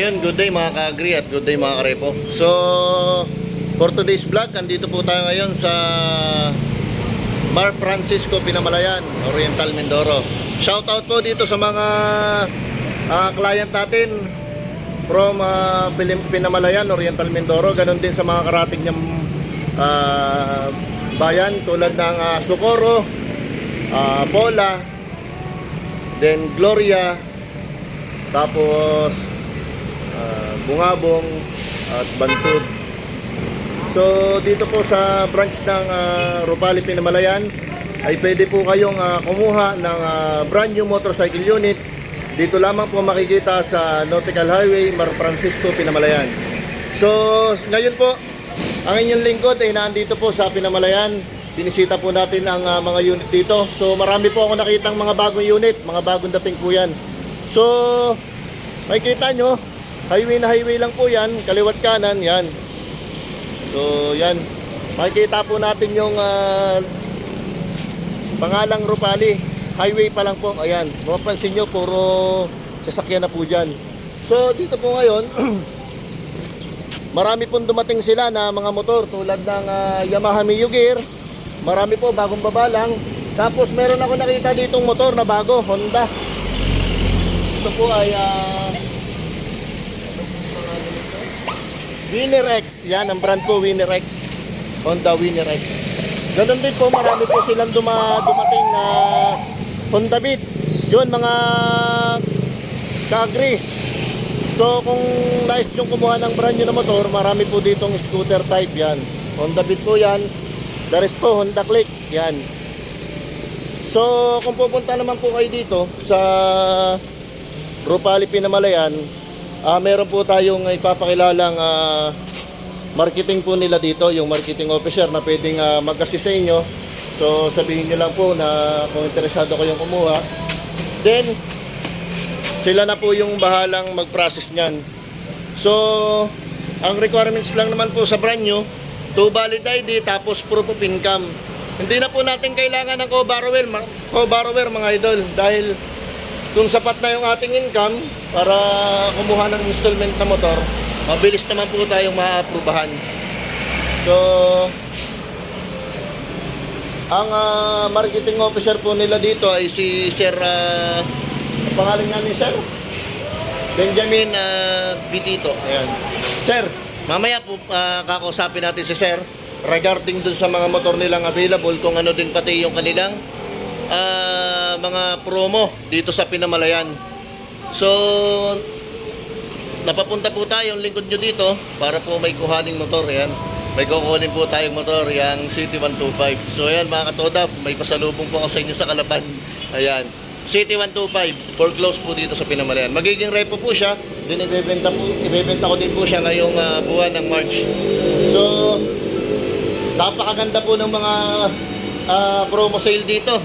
Yun, good day mga ka-agri at good day mga karepo. So, for today's vlog, andito po tayo ngayon sa Mar Francisco, Pinamalayan, Oriental Mindoro. Shoutout po dito sa mga client natin from Pinamalayan, Oriental Mindoro. Ganon din sa mga karating niyang bayan tulad ng Socorro, Pola, then Gloria, tapos Bungabong at Bansud. So dito po sa branch ng Rupali, Pinamalayan ay pwede po kayong kumuha ng brand new motorcycle unit. Dito lamang po makikita sa Nautical Highway, Mar Francisco, Pinamalayan. So ngayon po ang inyong lingkod ay nandito po sa Pinamalayan. Binisita po natin ang mga unit dito. So marami po ako nakitang mga bagong unit, mga bagong dating po yan. So makikita nyo, highway na highway lang po yan, kaliwat kanan, yan. So yan, makikita po natin yung pangalang Rupali, highway pa lang po, ayan. Mapapansin nyo, puro sasakyan na po dyan. So dito po ngayon, marami pong dumating sila na mga motor tulad ng Yamaha Mio Gear. Marami po, bagong baba lang. Tapos meron ako nakita ditong motor na bago, Honda. Ito po ay Winner X, yan ang brand po, Winner X, Honda Winner X. Ganun din po, marami po silang dumating na Honda Beat. Yun mga ka-agri. So kung nais nyo kumuha ng brand new na motor, marami po ditong scooter type, yan. Honda Beat po yan. The rest po, Honda Click, yan. So kung pupunta naman po kayo dito sa Rupali, Pinamalayan, meron po tayong ipapakilalang marketing po nila dito, yung marketing officer na pwedeng mag-assist sa inyo. So sabihin nyo lang po na kung interesado kayong kumuha, then sila na po yung bahalang mag-process nyan. So ang requirements lang naman po sa brand new, 2 valid ID tapos proof of income. Hindi na po natin kailangan ng co-borrower mga idol, dahil kung sapat na yung ating income para kumuha ng installment na motor, mabilis naman po tayong ma-aprubahan. So ang marketing officer po nila dito ay si Sir, pangalan nga ni Sir Benjamin Bitito. Ayan. Sir, mamaya po kakausapin natin si Sir regarding dun sa mga motor nilang available, kung ano din pati yung kanilang mga promo dito sa Pinamalayan. So napapunta po tayo, yung lingkod nyo dito, para po may kuhaning motor. Yan, may kukunin po tayong motor, yung City 125. So ayan mga katoda, may pasalubong po ako sa inyo sa Kalaban. Ayan, City 125 for close po dito sa Pinamalayan. Magiging repo po siya, din ibebenta ko din po siya ngayong buwan ng March. So napakaganda po ng mga promo sale dito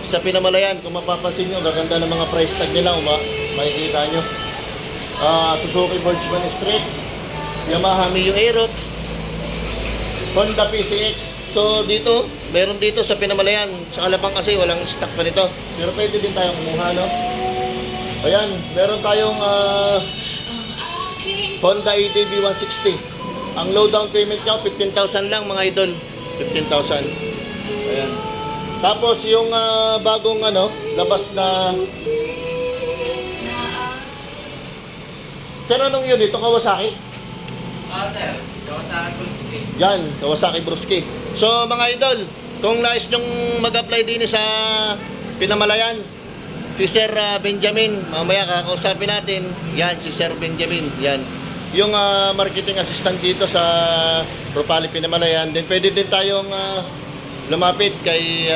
sa Pinamalayan. Kung mapapansin nyo, gaganda ng mga price tag nila, makikita nyo. Suzuki Birchman Street, Yamaha Mio Aerox, Honda PCX. So dito, meron dito sa Pinamalayan. Sa Alabang kasi walang stock pa nito, pero pwede din tayong kumuha, no? Ayan, meron tayong Honda ADV 160. Ang low down payment nyo 15,000 lang mga idol, 15,000. Ayan. Tapos yung bagong labas na, sir, anong yun? Ito Kawasaki? Sir, Kawasaki Brusque. Yan, Kawasaki Brusque. So mga idol, kung nais nyong mag-apply din sa Pinamalayan, si Sir Benjamin, mamaya kakausapin natin. Yan, si Sir Benjamin, yan. Yung marketing assistant dito sa Rupali, Pinamalayan. Then pwede din tayong lumapit kay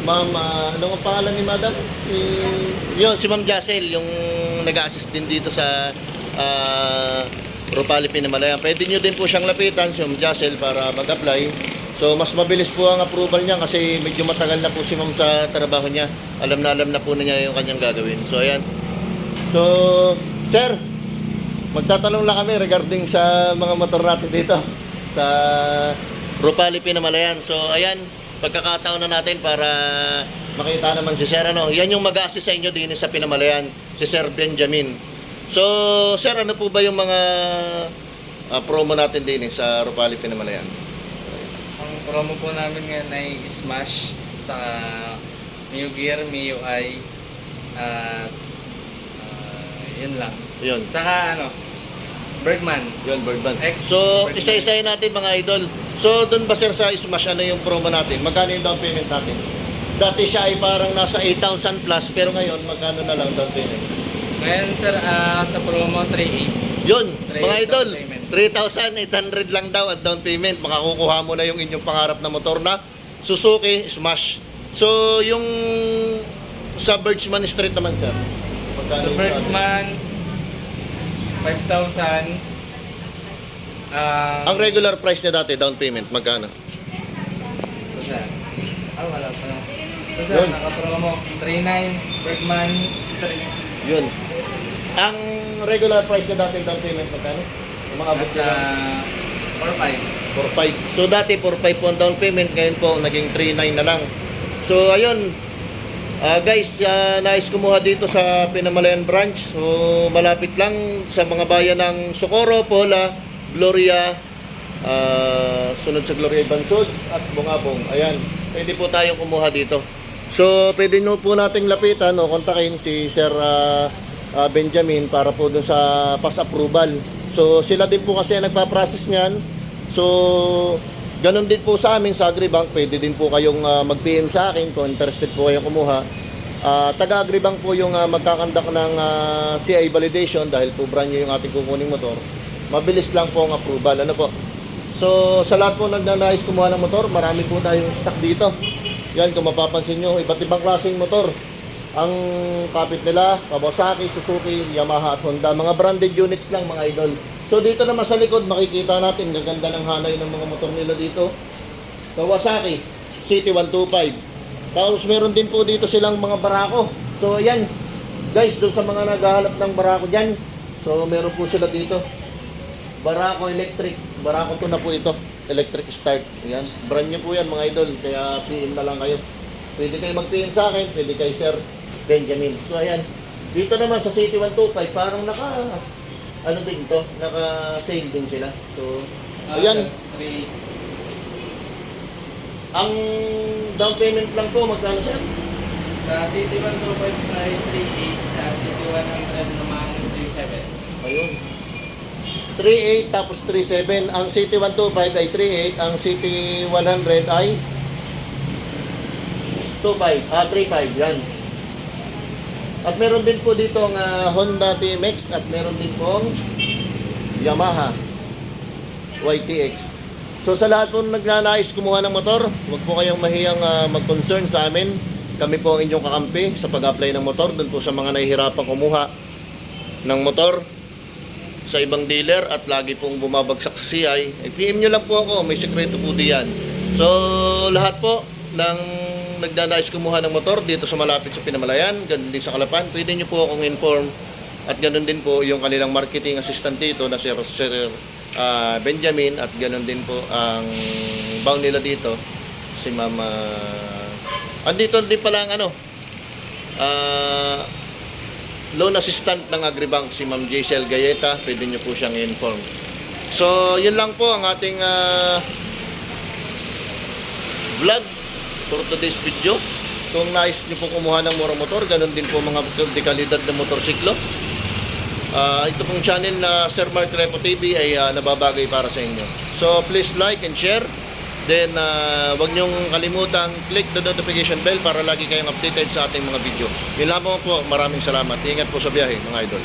Ma'am, ano ang pangalan ni Madam? Si Ma'am Jacel, yung nag-assist din dito sa Rupali, Pinamalayan. Pwede nyo din po siyang lapitan, si Ma'am Jacel, para mag-apply. So mas mabilis po ang approval niya kasi medyo matagal na po si Ma'am sa trabaho niya. Alam na po niya yung kanyang gagawin. So ayan. So Sir, magtatanong lang kami regarding sa mga motor natin dito sa Rupali, Pinamalayan. So ayan, pagkakataon na natin para makita naman si Sir, ano, yan yung mag-assist sa inyo din sa Pinamalayan, si Sir Benjamin. So, Sir, ano po ba yung mga promo natin din sa Rupali Pinamalayan? Ang promo po namin ngayon ay Smash sa Mio Gear, Mio UI, at yun lang. Yun. Saka Bergman. Yun, Birdman. Ex- So, Birdman. isa-isahin natin mga idol. So, doon ba sir sa Smash, ano yung promo natin? Magkano yung down payment natin? Dati siya ay parang nasa 8,000 plus, pero ngayon, magkano na lang down payment? Ngayon sir, sa promo 3.8. Yun, mga 3,800 idol, down payment. 3,800 lang daw at down payment. Makakukuha mo na yung inyong pangarap na motor na Suzuki Smash. So, yung sa Birchman Street naman sir? Magkano Sa yung Bergman, 5,000. Ang regular price niya dati, down payment, magkano? Wala pa lang. So, Yun. naka-promo 3.9 Bergman Street. Yun. Ang regular price niya dati, down payment, magkano? Umaabot Nasa sila 4.5. 4.5. So dati 4.5 po ang down payment, ngayon po naging 3.9 na lang. So ayun, guys, nais kumuha dito sa Pinamalayan branch. So malapit lang sa mga bayan ng Socorro, Pola, Gloria, sunod sa Gloria Bansod at Bungabong. Ayan, pwede po tayong kumuha dito. So pwede nyo po nating lapitan o kontakin si Sir Benjamin para po dun sa pass approval. So sila din po kasi ang nagpa-process niyan. So ganun din po sa amin sa Agribank, pwede din po kayong mag-PM sa akin kung interested po kayong kumuha. Taga Agribank po yung magkakandak ng CI validation dahil po brand new yung ating kukuning motor. Mabilis lang po ang approval. Ano po? So sa lahat po nagnanais kumuha ng motor, marami po tayong stock dito. Yan, kung mapapansin nyo, iba't ibang klaseng motor. Ang kapit nila, Kawasaki, Suzuki, Yamaha at Honda. Mga branded units lang mga idol. So dito naman sa likod, makikita natin, gaganda ng hanay ng mga motor nila dito. Kawasaki, City 125. Tapos meron din po dito silang mga barako. So ayan, guys, doon sa mga naghahanap ng barako dyan. So meron po sila dito. Barako electric. Barako to na po ito. Electric start. Ayan. Brand new po yan mga idol. Kaya PM na lang kayo. Pwede kayo mag-PM sa akin. Pwede kay Sir Benjamin. So ayan. Dito naman sa City 125, parang ano din to, naka-sale din sila. So, ayan. Ang down payment lang po, magkano sir? Sa City 125 ay 3.8. Sa City 100 naman 3.7. Ayun. 3.8 tapos 3.7. Ang City 125 ay 3.8. Ang City 100 ay 3.5. Yan. At meron din po dito ang Honda TMX at meron din pong Yamaha YTX. So sa lahat po nagnanais kumuha ng motor, huwag po kayong mahiyang mag-concern sa amin. Kami po ang inyong kakampi sa pag-apply ng motor. Doon po sa mga nahihirapan kumuha ng motor sa ibang dealer at lagi pong bumabagsak sa CI, PM nyo lang po ako, may sekreto po diyan. So lahat po ng nagdanais kumuha ng motor dito sa malapit sa Pinamalayan, ganun din sa Calapan, pwede nyo po akong inform at ganun din po yung kanilang marketing assistant dito na Sir Benjamin at ganun din po ang bound nila dito si Ma'am andito din pala ang loan assistant ng Agribank si Ma'am Jaisel Gayeta, pwede nyo po siyang inform. So yun lang po ang ating vlog for today's video. Kung nais nyo po kumuha ng murang motor, ganun din po mga dekalidad na motorsiklo, ito pong channel na Sir Mark Repo TV ay nababagay para sa inyo. So please like and share. Then wag nyong kalimutang click the notification bell para lagi kayong updated sa ating mga video. Yun lamang po, maraming salamat. Ingat po sa biyahe mga idol.